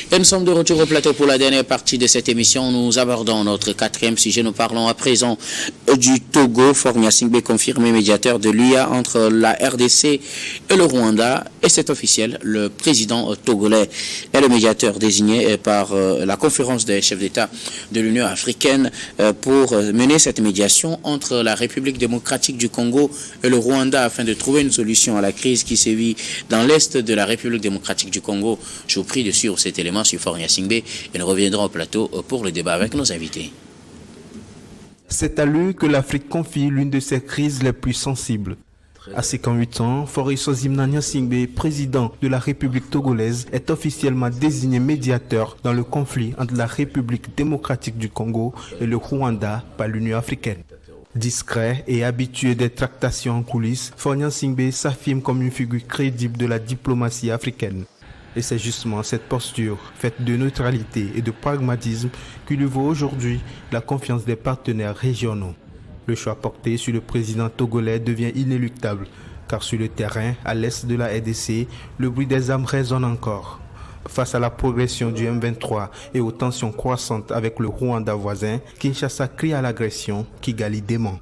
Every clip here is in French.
Et nous sommes de retour au plateau pour la dernière partie de cette émission. Nous abordons notre quatrième sujet. Nous parlons à présent du Togo. Faure Gnassingbé confirmé médiateur de l'UA entre la RDC et le Rwanda. Et c'est officiel, le président togolais est le médiateur désigné par la conférence des chefs d'État de l'Union africaine pour mener cette médiation entre la République démocratique du Congo et le Rwanda afin de trouver une solution à la crise qui sévit dans l'est de la République démocratique du Congo. Je vous prie de suivre cet élément sur Faure Gnassingbé et nous reviendrons au plateau pour le débat avec nos invités. C'est à lui que l'Afrique confie l'une de ses crises les plus sensibles. À 58 ans, Faure Gnassingbé, président de la République togolaise, est officiellement désigné médiateur dans le conflit entre la République démocratique du Congo et le Rwanda par l'Union africaine. Discret et habitué des tractations en coulisses, Faure Gnassingbé s'affirme comme une figure crédible de la diplomatie africaine. Et c'est justement cette posture, faite de neutralité et de pragmatisme, qui lui vaut aujourd'hui la confiance des partenaires régionaux. Le choix porté sur le président togolais devient inéluctable, car sur le terrain, à l'est de la RDC, le bruit des armes résonne encore. Face à la progression du M23 et aux tensions croissantes avec le Rwanda voisin, Kinshasa crie à l'agression, Kigali dément.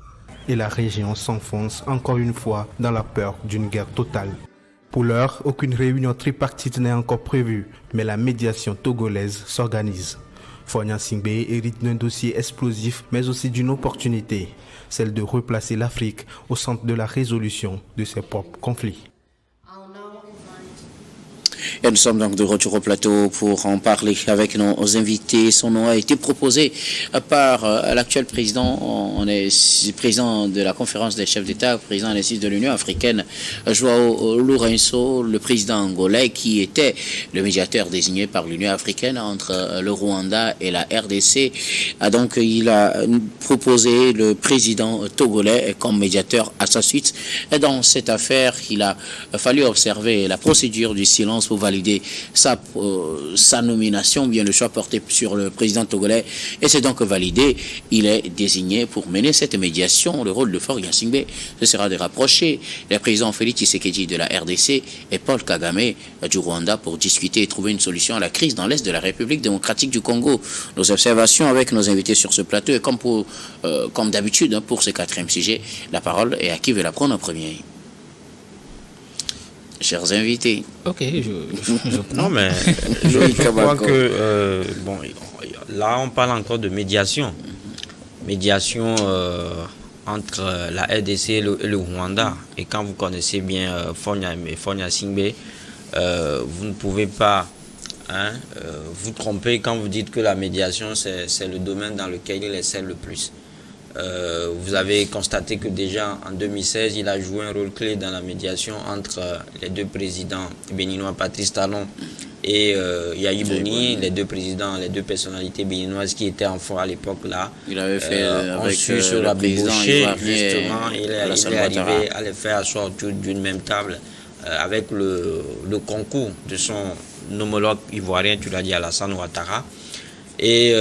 Et la région s'enfonce encore une fois dans la peur d'une guerre totale. Pour l'heure, aucune réunion tripartite n'est encore prévue, mais la médiation togolaise s'organise. Faure Gnassingbé hérite d'un dossier explosif, mais aussi d'une opportunité, celle de replacer l'Afrique au centre de la résolution de ses propres conflits. Et nous sommes donc de retour au plateau pour en parler avec nos invités. Son nom a été proposé par l'actuel président, on est président de la conférence des chefs d'État, président de l'Union africaine, João Lourenço, le président angolais qui était le médiateur désigné par l'Union africaine entre le Rwanda et la RDC. Donc il a proposé le président togolais comme médiateur à sa suite. Et dans cette affaire, il a fallu observer la procédure du silence pour valider sa nomination, bien le choix porté sur le président togolais, et c'est donc validé. Il est désigné pour mener cette médiation. Le rôle de Faure Gnassingbé, ce sera de rapprocher les présidents Félix Tshisekedi de la RDC et Paul Kagame du Rwanda pour discuter et trouver une solution à la crise dans l'est de la République démocratique du Congo. Nos observations avec nos invités sur ce plateau, et comme d'habitude pour ce quatrième sujet, la parole est à qui veut la prendre en premier. Chers invités. Ok, je prends. Non, mais je crois que là, on parle encore de médiation. Médiation entre la RDC et le Rwanda. Et quand vous connaissez bien Faure Gnassingbé, vous ne pouvez pas vous tromper quand vous dites que la médiation, c'est le domaine dans lequel il excelle le plus. Vous avez constaté que déjà en 2016, il a joué un rôle clé dans la médiation entre les deux présidents béninois, Patrice Talon et Yayi Boni, les deux présidents, les deux personnalités béninoises qui étaient en fort à l'époque là. Il avait fait avec sur la président justement, il est arrivé à les faire asseoir autour d'une même table avec le concours de son homologue ivoirien, tu l'as dit, Alassane Ouattara. Et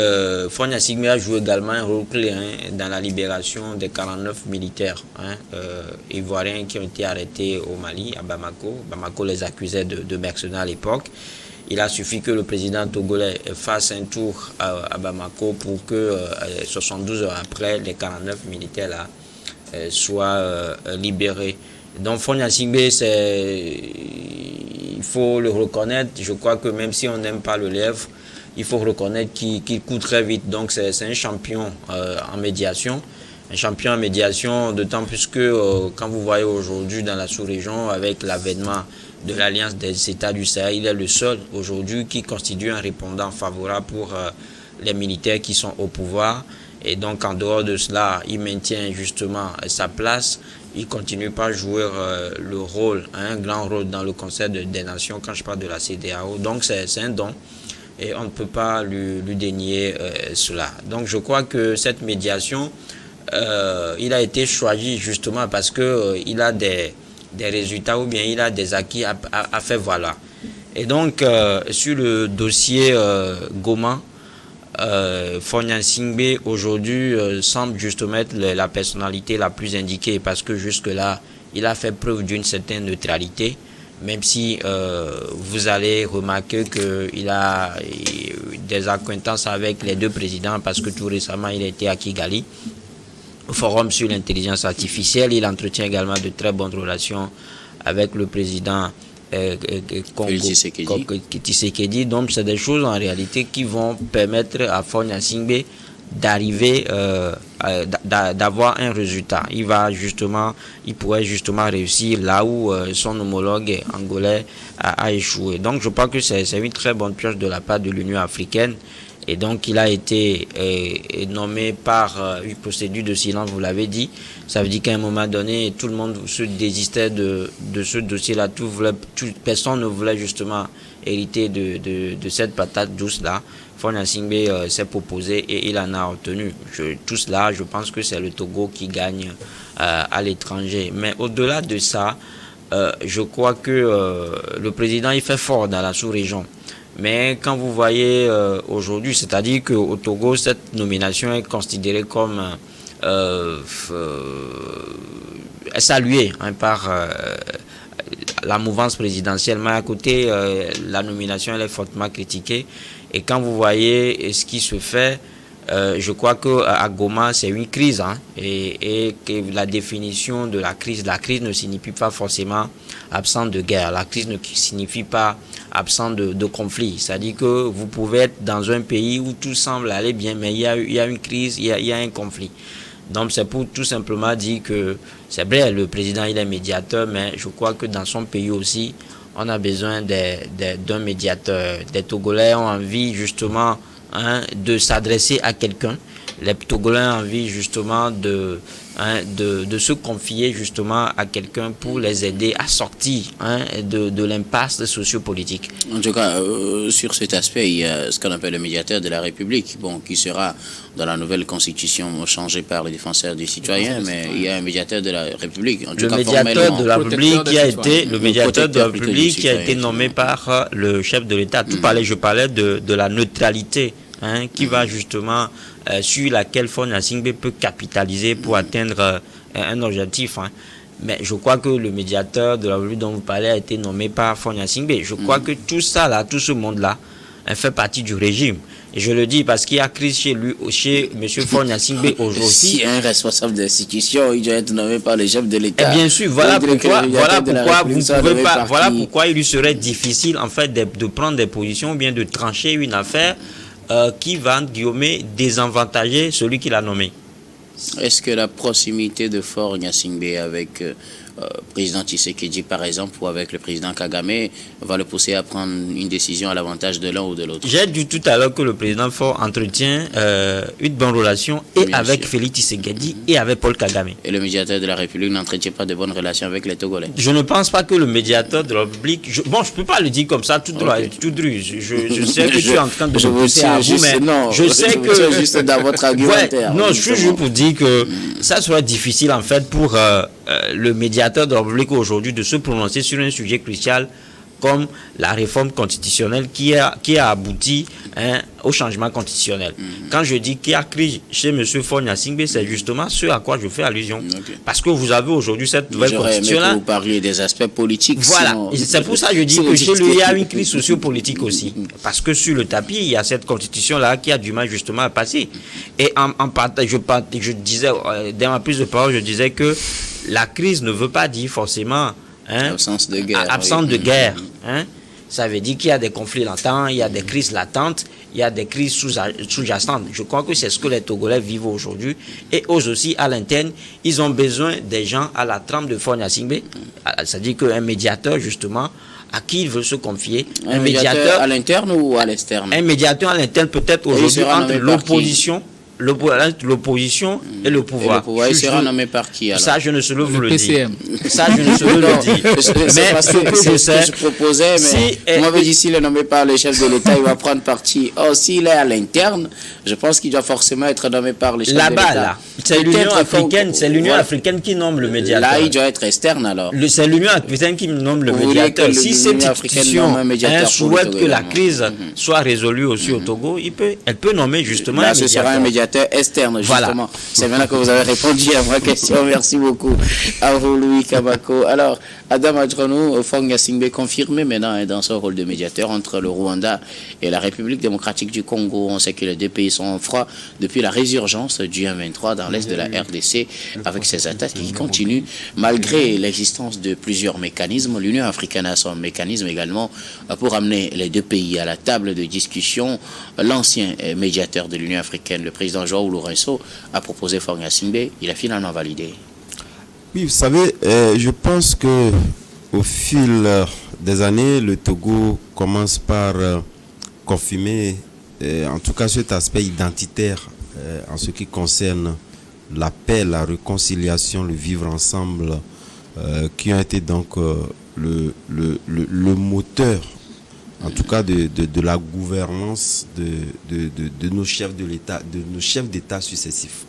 Faure Gnassingbé a joué également un rôle clé dans la libération des 49 militaires ivoiriens qui ont été arrêtés au Mali, à Bamako. Bamako les accusait de mercenaires à l'époque. Il a suffi que le président togolais fasse un tour à Bamako pour que 72 heures après, les 49 militaires là, soient libérés. Donc Faure Gnassingbé, il faut le reconnaître. Je crois que même si on n'aime pas le lièvre, il faut reconnaître qu'il court très vite. Donc c'est un champion en médiation. Un champion en médiation, d'autant plus que quand vous voyez aujourd'hui dans la sous-région, avec l'avènement de l'Alliance des États du Sahel, il est le seul aujourd'hui qui constitue un répondant favorable pour les militaires qui sont au pouvoir. Et donc en dehors de cela, il maintient justement sa place. Il continue pas à jouer le rôle, un grand rôle dans le Conseil des Nations quand je parle de la CEDEAO. Donc c'est un don. Et on ne peut pas lui dénier cela. Donc je crois que cette médiation, il a été choisi justement parce que il a des résultats ou bien il a des acquis à faire valoir. Et donc sur le dossier Goma, Faure Gnassingbé aujourd'hui semble justement être la personnalité la plus indiquée parce que jusque-là, il a fait preuve d'une certaine neutralité. même si vous allez remarquer qu'il a des acquaintances avec les deux présidents, parce que tout récemment, il a été à Kigali, au Forum sur l'intelligence artificielle. Il entretient également de très bonnes relations avec le président Tshisekedi. Donc, c'est des choses en réalité qui vont permettre à Faure Gnassingbé d'arriver d'avoir un résultat. Il pourrait justement réussir là où son homologue angolais a échoué. Donc je pense que c'est une très bonne pioche de la part de l'Union africaine. Et donc il a été nommé par une procédure de silence, vous l'avez dit. Ça veut dire qu'à un moment donné, tout le monde se désistait de ce dossier-là. Personne ne voulait justement hériter de cette patate douce-là. Faure Gnassingbé s'est proposé et il en a obtenu. Tout cela, je pense que c'est le Togo qui gagne à l'étranger. Mais au-delà de ça, je crois que le président il fait fort dans la sous-région. Mais quand vous voyez aujourd'hui, c'est-à-dire qu'au Togo, cette nomination est considérée comme saluée par la mouvance présidentielle. Mais à côté, la nomination elle est fortement critiquée. Et quand vous voyez ce qui se fait, je crois qu'à Goma, c'est une crise. Et que la définition de la crise ne signifie pas forcément absence de guerre. La crise ne signifie pas absence de conflit. C'est-à-dire que vous pouvez être dans un pays où tout semble aller bien, mais il y a une crise, il y a un conflit. Donc c'est pour tout simplement dire que c'est vrai, le président il est médiateur, mais je crois que dans son pays aussi, on a besoin d'un médiateur. Des Togolais ont envie justement de s'adresser à quelqu'un. Les Togolais ont envie justement de se confier justement à quelqu'un pour les aider à sortir de l'impasse sociopolitique. En tout cas, sur cet aspect, il y a ce qu'on appelle le médiateur de la République, qui sera dans la nouvelle constitution changée par les défenseurs des citoyens, mais il y a un médiateur de la République. En tout cas, médiateur de la République qui a été le médiateur de la République qui a été nommé par le chef de l'État. Je parlais de la neutralité qui va justement sur laquelle Faure Gnassingbé peut capitaliser pour atteindre un objectif. Mais je crois que le médiateur de la République dont vous parlez a été nommé par Faure Gnassingbé. Je crois que tout ça là, tout ce monde-là, fait partie du régime. Et je le dis parce qu'il y a crise chez M. Faure Gnassingbé aujourd'hui. Si un responsable d'institution, il doit être nommé par le chef de l'État. Et bien sûr, voilà pourquoi il lui serait difficile en fait de prendre des positions ou bien de trancher une affaire qui va, désavantager celui qui l'a nommé. Est-ce que la proximité de Faure Gnassingbé avec président Tshisekedi, par exemple, ou avec le président Kagame, va le pousser à prendre une décision à l'avantage de l'un ou de l'autre? J'ai dit tout à l'heure que le président Faure entretient une bonne relation avec Félix Tshisekedi et avec Paul Kagame. Et le médiateur de la République n'entretient pas de bonnes relations avec les Togolais? Je ne pense pas que le médiateur de la République... je ne peux pas le dire comme ça, tout droit. Je sais que tu es en train de me pousser à vous, mais je sais que... juste dans votre argumentaire. Non, je suis juste pour dire que ça sera difficile, en fait, pour le médiateur de la République aujourd'hui de se prononcer sur un sujet crucial comme la réforme constitutionnelle qui a abouti au changement constitutionnel. Quand je dis qu'il y a crise chez M. Faure Gnassingbé, c'est justement ce à quoi je fais allusion. Parce que vous avez aujourd'hui cette nouvelle constitution là. Vous parliez des aspects politiques. Voilà, c'est pour ça que je dis que chez lui, il y a une crise sociopolitique aussi. Parce que sur le tapis, il y a cette constitution là qui a du mal justement à passer. Et je disais, dans ma prise de parole, je disais que la crise ne veut pas dire forcément absence de guerre. Absence de guerre. Ça veut dire qu'il y a des conflits latents, il y a des crises latentes, il y a des crises sous-jacentes. Je crois que c'est ce que les Togolais vivent aujourd'hui. Et eux aussi, à l'interne, ils ont besoin des gens à la trempe de Faure Gnassingbé. C'est-à-dire qu'un médiateur, justement, à qui il veut se confier. Un médiateur à l'interne ou à l'externe? Un médiateur à l'interne, peut-être aujourd'hui, entre l'opposition et le pouvoir. Et le pouvoir, il sera nommé par qui alors? Ça, je ne sais vous le PCM. dire. Ça, je ne sais le dire. Mais ce que je sais, je proposais, mais vous m'avez dit s'il est nommé par le chef de l'État, il va prendre parti. Or, s'il est à l'interne, je pense qu'il doit forcément être nommé par le chef de l'État. Là-bas, c'est l'Union africaine qui nomme le médiateur. Là, il doit être externe alors. C'est l'Union africaine qui nomme le médiateur. Si cette institution souhaite que la crise soit résolue aussi au Togo, elle peut nommer justement un médiateur. Ce sera un médiateur médiateur externe, justement. Voilà. C'est maintenant que vous avez répondu à ma question. Merci beaucoup à vous, Louis Kabako. Alors, Adam Adjonou, Fonga Singbe confirmé maintenant dans son rôle de médiateur entre le Rwanda et la République démocratique du Congo. On sait que les deux pays sont en froid depuis la résurgence du M23 dans l'est de la RDC avec ces attaques qui continuent malgré l'existence de plusieurs mécanismes. L'Union africaine a son mécanisme également pour amener les deux pays à la table de discussion. L'ancien médiateur de l'Union africaine, le président Joao Lourenço, a proposé Fonga Singbe. Il a finalement validé. Oui, vous savez, je pense que au fil des années, le Togo commence par confirmer, en tout cas cet aspect identitaire en ce qui concerne la paix, la réconciliation, le vivre ensemble, qui ont été donc le moteur, en tout cas de la gouvernance de nos chefs de l'État, de nos chefs d'État successifs.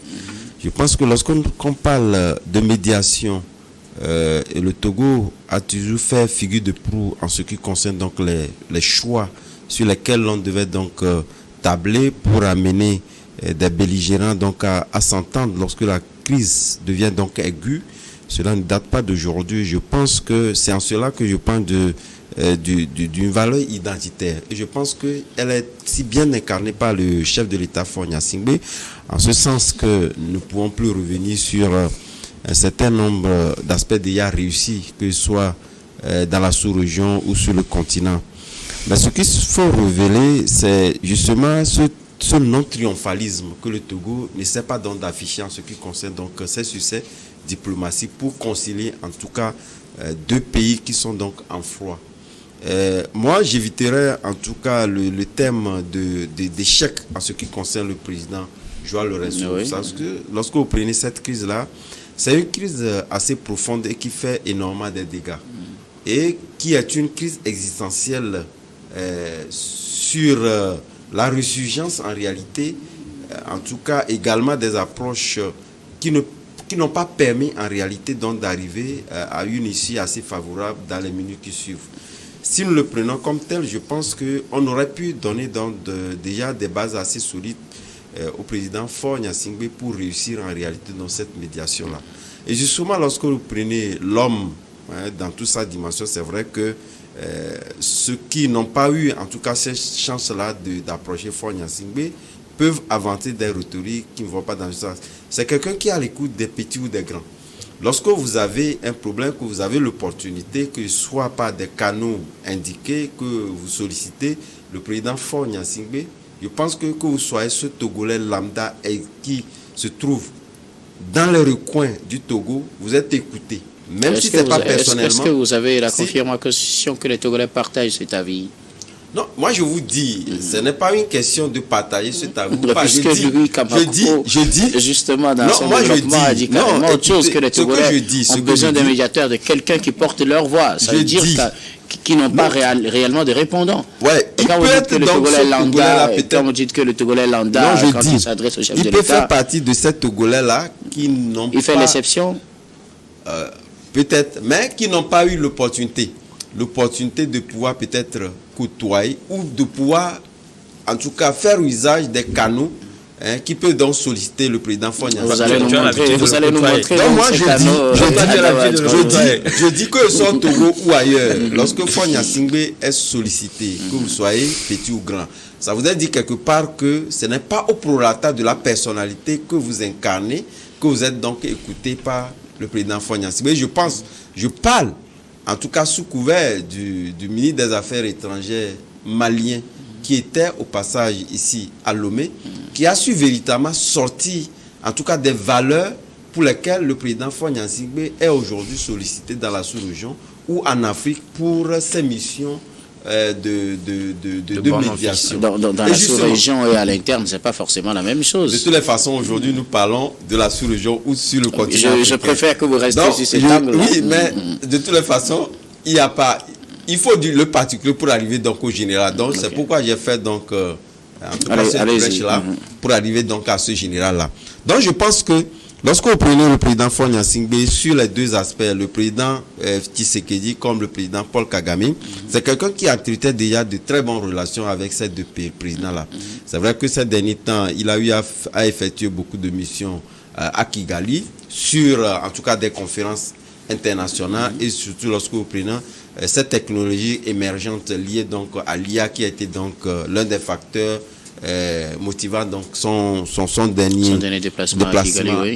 Je pense que lorsqu'on parle de médiation, et le Togo a toujours fait figure de proue en ce qui concerne donc les choix sur lesquels l'on devait donc tabler pour amener des belligérants donc à s'entendre lorsque la crise devient donc aiguë. Cela ne date pas d'aujourd'hui. Je pense que c'est en cela que je parle d'une valeur identitaire. Et je pense qu'elle est si bien incarnée par le chef de l'État, Faure Gnassingbé, en ce sens que nous ne pouvons plus revenir sur un certain nombre d'aspects déjà réussis, que ce soit dans la sous-région ou sur le continent. Mais ce qu'il faut révéler, c'est justement ce non-triomphalisme que le Togo ne sait pas donc d'afficher en ce qui concerne donc ses succès diplomatiques pour concilier en tout cas deux pays qui sont donc en froid. Moi, j'éviterais en tout cas le thème d'échec en ce qui concerne le président Joao Lourenço. Oui. Parce que lorsque vous prenez cette crise-là, c'est une crise assez profonde et qui fait énormément de dégâts. Et qui est une crise existentielle sur la résurgence en réalité, en tout cas également des approches qui n'ont pas permis en réalité donc d'arriver à une issue assez favorable dans les minutes qui suivent. Si nous le prenons comme tel, je pense qu'on aurait pu donner déjà des bases assez solides au président Faure Gnassingbé pour réussir en réalité dans cette médiation-là. Et justement, lorsque vous prenez l'homme dans toute sa dimension, c'est vrai que ceux qui n'ont pas eu en tout cas cette chance-là d'approcher Faure Gnassingbé peuvent inventer des rhétoriques qui ne vont pas dans ce sens. C'est quelqu'un qui est à l'écoute des petits ou des grands. Lorsque vous avez un problème, que vous avez l'opportunité, que ce soit par des canaux indiqués, que vous sollicitez le président Faure Gnassingbé, je pense que vous soyez ce Togolais lambda et qui se trouve dans les recoins du Togo, vous êtes écouté. Même si ce n'est pas personnellement. Est-ce que vous avez la confirmation que les Togolais partagent cet avis? Non, moi je vous dis, ce n'est pas une question de partager cet avis. Je dis justement dans son développement a dit carrément autre chose que les Togolais ont besoin d'un médiateur, de quelqu'un qui porte leur voix. Ça veut dire qu'ils n'ont pas réellement de répondants. Ouais, et quand vous dites que le Togolais lambda, quand vous dites que le Togolais lambda, quand il s'adresse au chef de l'État, il peut faire partie de ces Togolais-là qui n'ont pas... Il fait l'exception peut-être, mais qui n'ont pas eu l'opportunité de pouvoir peut-être côtoyer ou de pouvoir, en tout cas, faire usage des canaux qui peuvent donc solliciter le président Faure Gnassingbé. Vous allez nous montrer. Donc moi, je dis que ce soit au Togo ou ailleurs, lorsque Faure Gnassingbé est sollicité, que vous soyez petit ou grand, ça voudrait dire quelque part que ce n'est pas au prorata de la personnalité que vous incarnez, que vous êtes donc écouté par le président Faure Gnassingbé. Je parle en tout cas sous couvert du ministre des Affaires étrangères malien qui était au passage ici à Lomé, qui a su véritablement sortir en tout cas des valeurs pour lesquelles le président Faure Gnassingbé est aujourd'hui sollicité dans la sous-région ou en Afrique pour ses missions de médiation. Dans la sous-région et à l'interne, c'est pas forcément la même chose. De toutes les façons, aujourd'hui, nous parlons de la sous-région ou sur le continent. Je préfère que vous restiez sur cet angle. Oui, mais de toutes les façons, il faut le particulier pour arriver donc au général. Donc, c'est pourquoi j'ai fait donc en tout cas cette brèche-là pour arriver donc à ce général-là. Donc, je pense que Lorsque vous prenez le président Faure Gnassingbé sur les deux aspects, le président Tshisekedi comme le président Paul Kagame, c'est quelqu'un qui entretenait déjà de très bonnes relations avec ces deux présidents-là. C'est vrai que ces derniers temps, il a eu à effectuer beaucoup de missions à Kigali sur, en tout cas, des conférences internationales et surtout lorsque vous prenez cette technologie émergente liée donc à l'IA qui a été donc l'un des facteurs motivant donc son dernier déplacement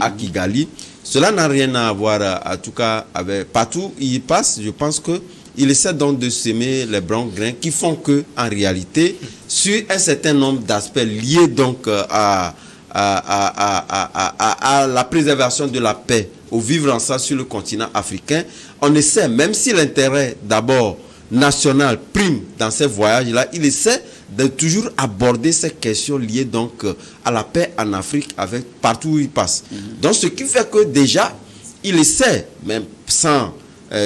à Kigali. Cela n'a rien à voir, en tout cas, avec partout où il passe. Je pense que il essaie donc de semer les bons grains qui font que, en réalité, sur un certain nombre d'aspects liés donc à la préservation de la paix, au vivre ensemble sur le continent africain, on essaie, même si l'intérêt d'abord national prime dans ces voyages-là, il essaie de toujours aborder ces questions liées donc à la paix en Afrique avec partout où il passe. Donc ce qui fait que déjà, il essaie, même sans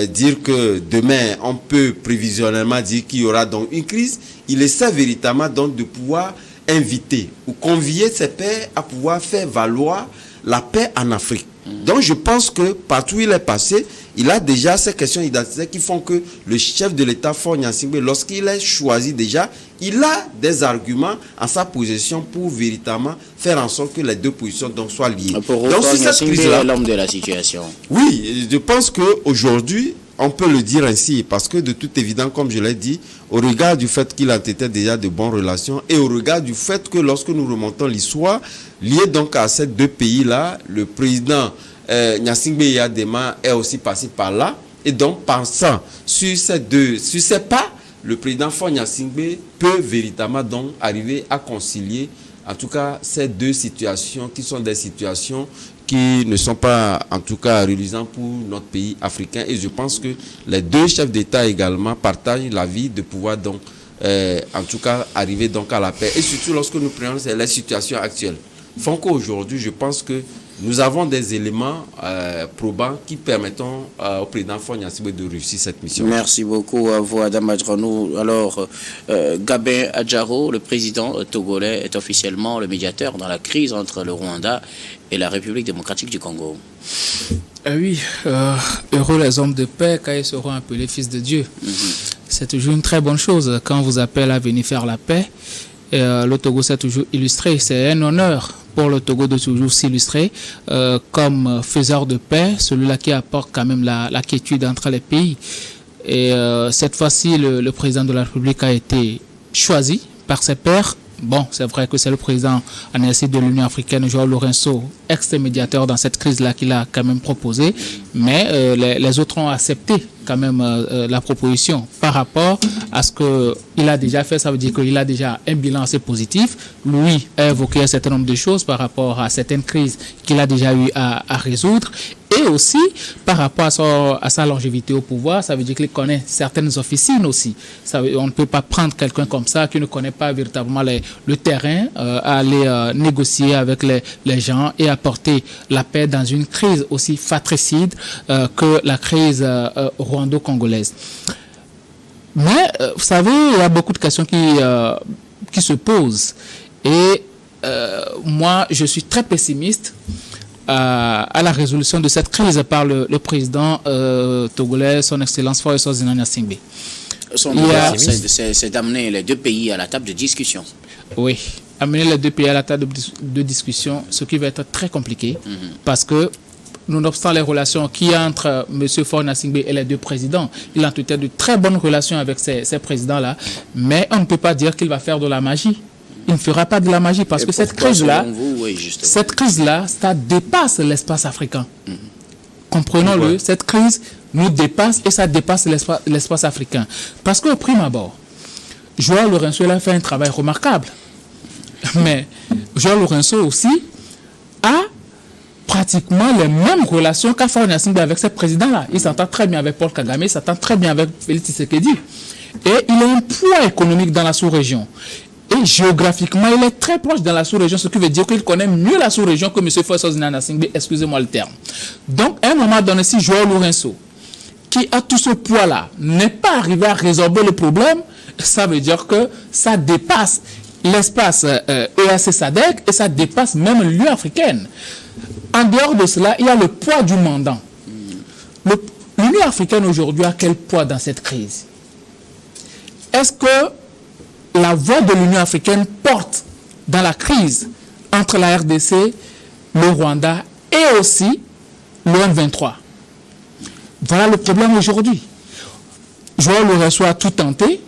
dire que demain on peut prévisionnellement dire qu'il y aura donc une crise, il essaie véritablement donc de pouvoir inviter ou convier ses pairs à pouvoir faire valoir la paix en Afrique. Donc je pense que partout où il est passé, il a déjà ces questions identitaires qui font que le chef de l'État, Faure Gnassingbé, lorsqu'il est choisi déjà, il a des arguments en sa possession pour véritablement faire en sorte que les deux positions donc soient liées. Pour donc sur cette crise-là, l'homme de la situation. Oui, je pense qu'aujourd'hui, on peut le dire ainsi, parce que de toute évidence, comme je l'ai dit, au regard du fait qu'il a été déjà de bonnes relations et au regard du fait que lorsque nous remontons l'histoire, lié donc à ces deux pays-là, le président Gnassingbé Eyadema est aussi passé par là. Et donc, pensant sur ces pas, le président Faure Gnassingbé peut véritablement donc arriver à concilier, en tout cas, ces deux situations qui sont des situations qui ne sont pas, en tout cas, reluisantes pour notre pays africain. Et je pense que les deux chefs d'État également partagent l'avis de pouvoir donc, en tout cas, arriver donc à la paix. Et surtout lorsque nous prenons les situations actuelles. Font qu'aujourd'hui, je pense que nous avons des éléments probants qui permettent au président Faure Gnassingbé de réussir cette mission. Merci beaucoup à vous, Adam Adjaranou. Alors, Gabin Adjaro, le président togolais, est officiellement le médiateur dans la crise entre le Rwanda et la République démocratique du Congo. Oui, heureux les hommes de paix quand ils seront appelés fils de Dieu. C'est toujours une très bonne chose quand on vous appelle à venir faire la paix. Le Togo s'est toujours illustré. C'est un honneur pour le Togo de toujours s'illustrer comme faiseur de paix, celui-là qui apporte quand même la quiétude entre les pays. Et cette fois-ci, le président de la République a été choisi par ses pairs. Bon, c'est vrai que c'est le président en exercice de l'Union africaine, João Lourenço, ex-médiateur dans cette crise-là qu'il a quand même proposé, mais les autres ont accepté quand même la proposition par rapport à ce qu'il a déjà fait. Ça veut dire qu'il a déjà un bilan assez positif. Lui a évoqué un certain nombre de choses par rapport à certaines crises qu'il a déjà eu à résoudre. Et aussi, par rapport à sa longévité au pouvoir, ça veut dire qu'il connaît certaines officines aussi. On ne peut pas prendre quelqu'un comme ça qui ne connaît pas véritablement le terrain, aller négocier avec les gens et apporter la paix dans une crise aussi fratricide que la crise rwando-congolaise. Mais, vous savez, il y a beaucoup de questions qui se posent. Et moi, je suis très pessimiste à la résolution de cette crise par le président togolais, son excellence Faure Gnassingbé. Son devoir, c'est d'amener les deux pays à la table de discussion. Oui, amener les deux pays à la table de discussion, ce qui va être très compliqué, parce que nonobstant les relations qu'il y a entre M. Faure Gnassingbé et les deux présidents, il entretient de très bonnes relations avec ces présidents-là, mais on ne peut pas dire qu'il va faire de la magie. Il ne fera pas de la magie parce que cette crise-là, ça dépasse l'espace africain. Comprenons-le, cette crise nous dépasse et ça dépasse l'espace africain. Parce qu'au prime abord, João Lourenço a fait un travail remarquable. Mais João Lourenço aussi a pratiquement les mêmes relations qu'a Faure Gnassingbé avec ces présidents-là. Il s'entend très bien avec Paul Kagame, il s'entend très bien avec Félix Tshisekedi. Et il a un poids économique dans la sous-région. Et géographiquement, il est très proche dans la sous-région, ce qui veut dire qu'il connaît mieux la sous-région que M. Faure Gnassingbé, excusez-moi le terme. Donc, à un moment donné, si João Lourenço, qui a tout ce poids-là, n'est pas arrivé à résorber le problème, ça veut dire que ça dépasse l'espace EAC-SADC et ça dépasse même l'Union africaine. En dehors de cela, il y a le poids du mandant. L'Union africaine aujourd'hui a quel poids dans cette crise? Est-ce que la voix de l'Union africaine porte dans la crise entre la RDC, le Rwanda et aussi le M23? Voilà le problème aujourd'hui. Joël Lourenço a tout tenté.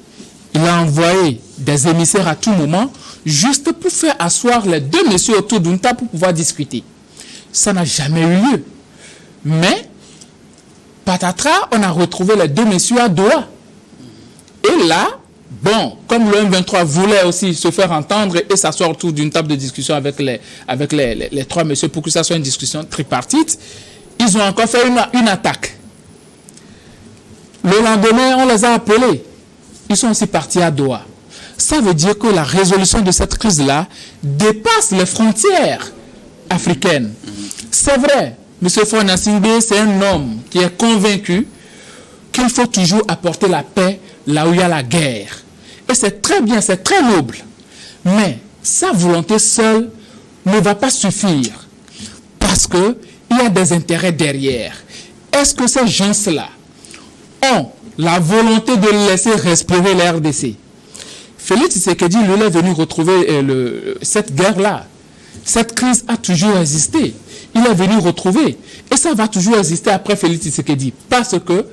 Il a envoyé des émissaires à tout moment, juste pour faire asseoir les deux messieurs autour d'une table pour pouvoir discuter. Ça n'a jamais eu lieu. Mais, patatras, on a retrouvé les deux messieurs à Doha. Et là, bon, comme le M23 voulait aussi se faire entendre et s'asseoir autour d'une table de discussion avec les trois messieurs pour que ça soit une discussion tripartite, ils ont encore fait une attaque. Le lendemain, on les a appelés. Ils sont aussi partis à Doha. Ça veut dire que la résolution de cette crise-là dépasse les frontières africaines. C'est vrai, M. Faure Gnassingbé, c'est un homme qui est convaincu qu'il faut toujours apporter la paix là où il y a la guerre. Et c'est très bien, c'est très noble. Mais sa volonté seule ne va pas suffire. Parce qu'il y a des intérêts derrière. Est-ce que ces gens-là ont la volonté de laisser respirer la RDC? Félix Tshisekedi, lui, est venu retrouver cette guerre-là. Cette crise a toujours existé. Il est venu retrouver. Et ça va toujours exister après Félix Tshisekedi. Parce que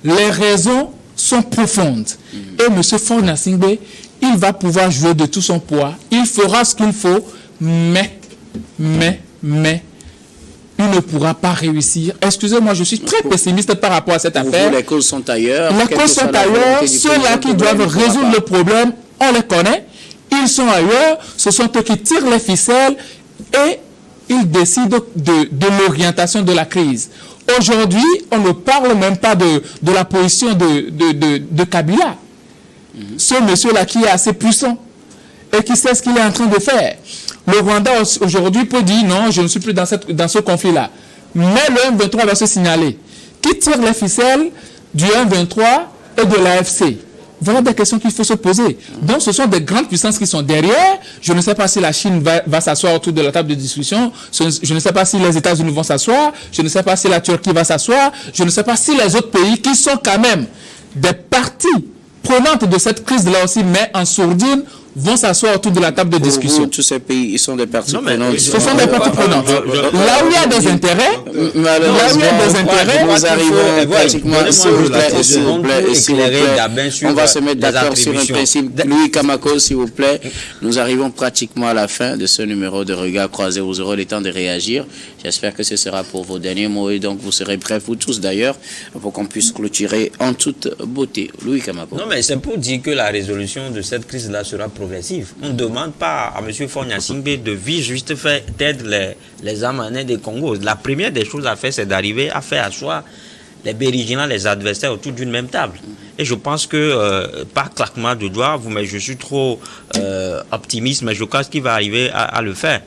les raisons sont profondes. Et M. Faure Gnassingbé, il va pouvoir jouer de tout son poids. Il fera ce qu'il faut. Mais, il ne pourra pas réussir. Excusez-moi, je suis très pessimiste par rapport à cette affaire. Les causes sont ailleurs. Les causes sont ailleurs. Ceux-là qui doivent résoudre le problème, on les connaît. Ils sont ailleurs. Ce sont eux qui tirent les ficelles et ils décident de l'orientation de la crise. Aujourd'hui, on ne parle même pas de la position de Kabila. Ce monsieur-là qui est assez puissant et qui sait ce qu'il est en train de faire. Le Rwanda aujourd'hui peut dire non, je ne suis plus dans ce conflit-là. Mais le M23 va se signaler. Qui tire les ficelles du M23 et de l'AFC? Voilà des questions qu'il faut se poser. Donc ce sont des grandes puissances qui sont derrière. Je ne sais pas si la Chine va s'asseoir autour de la table de discussion. Je ne sais pas si les États-Unis vont s'asseoir. Je ne sais pas si la Turquie va s'asseoir. Je ne sais pas si les autres pays qui sont quand même des parties prenantes de cette crise-là aussi, mais en sourdine, vont s'asseoir autour de la table de discussion. Tous ces pays, ils sont des parties prenantes. Ce sont des parties prenantes. Là où il y a des intérêts, nous arrivons pratiquement, s'il vous plaît, on va se mettre d'accord sur un principe. Louis Kamako, s'il vous plaît, nous arrivons pratiquement à la fin de ce numéro de Regard Croisé. Vous aurez le temps de réagir. J'espère que ce sera pour vos derniers mots et donc vous serez prêts, vous tous d'ailleurs, pour qu'on puisse clôturer en toute beauté. Louis Kamako. Non, mais c'est pour dire que la résolution de cette crise-là sera progressive. On ne demande pas à M. Faure Gnassingbé de juste faire tête les Amanais des Congos. La première des choses à faire, c'est d'arriver à faire asseoir les belligérants, les adversaires autour d'une même table. Et je pense que, par claquement de doigts, mais je suis trop optimiste, mais je crois qu'il va arriver à le faire.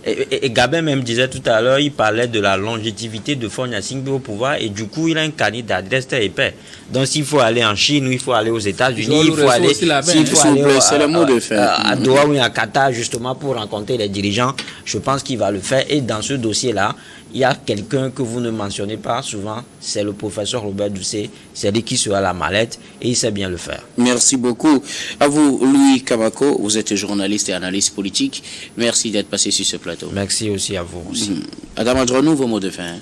Et Gabin même disait tout à l'heure, il parlait de la longévité de Faure Gnassingbé au pouvoir, et du coup, il a un candidat d'adresse épais. Donc, s'il faut aller en Chine, ou il faut aller aux États-Unis, il faut aller, c'est le mot de faire. À Doha ou à Qatar, justement, pour rencontrer les dirigeants, je pense qu'il va le faire. Et dans ce dossier-là, il y a quelqu'un que vous ne mentionnez pas souvent, c'est le professeur Robert Doucet, c'est lui qui sera la mallette et il sait bien le faire. Merci beaucoup. À vous, Louis Kamako, vous êtes journaliste et analyste politique. Merci d'être passé sur ce plateau. Merci aussi à vous aussi. Adam Adronou, vos mots de fin.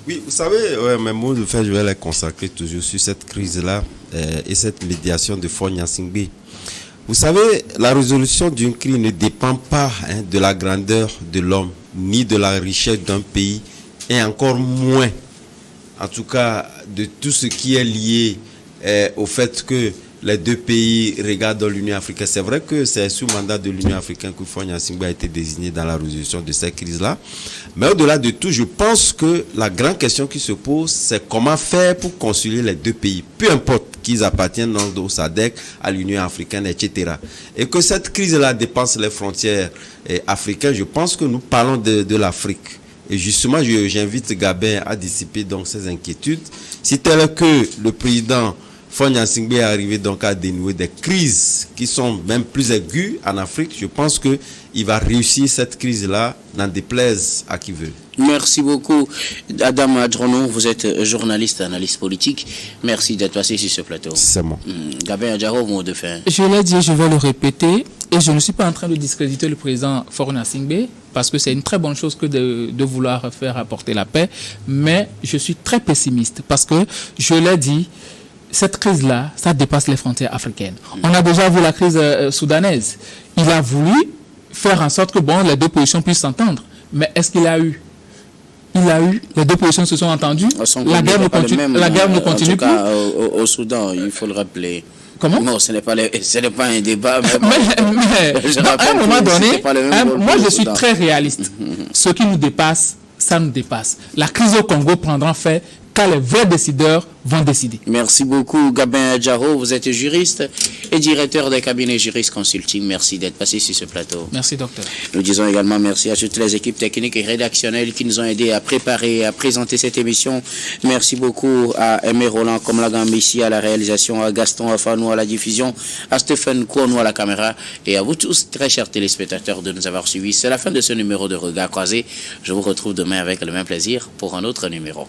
Oui, vous savez, mes mots de fin, je vais les consacrer toujours sur cette crise-là et cette médiation de Faure Gnassingbé. Vous savez, la résolution d'une crise ne dépend pas de la grandeur de l'homme, ni de la richesse d'un pays, et encore moins, en tout cas, de tout ce qui est lié au fait que les deux pays regardent dans l'Union africaine. C'est vrai que c'est sous mandat de l'Union africaine que Faure Gnassingbé a été désigné dans la résolution de cette crise-là. Mais au-delà de tout, je pense que la grande question qui se pose, c'est comment faire pour concilier les deux pays, peu importe qu'ils appartiennent au SADC, à l'Union africaine, etc. Et que cette crise-là dépasse les frontières africaines. Je pense que nous parlons de l'Afrique. Et justement, j'invite Gabin à dissiper donc ces inquiétudes. Si tel que le président Faure Gnassingbé est arrivé donc à dénouer des crises qui sont même plus aiguës en Afrique. Je pense qu'il va réussir cette crise-là, n'en déplaise à qui veut. Merci beaucoup, Adam Adrono. Vous êtes journaliste, analyste politique. Merci d'être passé sur ce plateau. C'est moi. Gabin Adjaro, mot de fin. Je l'ai dit, je vais le répéter. Et je ne suis pas en train de discréditer le président Faure Gnassingbé, parce que c'est une très bonne chose que de vouloir faire apporter la paix. Mais je suis très pessimiste, parce que, je l'ai dit, cette crise-là, ça dépasse les frontières africaines. On a déjà vu la crise soudanaise. Il a voulu faire en sorte que les deux positions puissent s'entendre. Mais est-ce qu'il a eu? Les deux positions se sont entendues. La guerre ne continue plus. En tout cas, au Soudan, il faut le rappeler. Comment? Non, ce n'est pas un débat. Mais à un moment donné, moi je suis très réaliste. Ce qui nous dépasse, ça nous dépasse. La crise au Congo prendra fin quand les vrais décideurs vont décider. Merci beaucoup, Gabin Adjaro. Vous êtes juriste et directeur des cabinets Juris Consulting. Merci d'être passé sur ce plateau. Merci, docteur. Nous disons également merci à toutes les équipes techniques et rédactionnelles qui nous ont aidés à préparer et à présenter cette émission. Merci beaucoup à Aimé Roland Komlagam ici à la réalisation, à Gaston Afanou à la diffusion, à Stéphane Kouanou à la caméra et à vous tous, très chers téléspectateurs, de nous avoir suivis. C'est la fin de ce numéro de Regard Croisé. Je vous retrouve demain avec le même plaisir pour un autre numéro.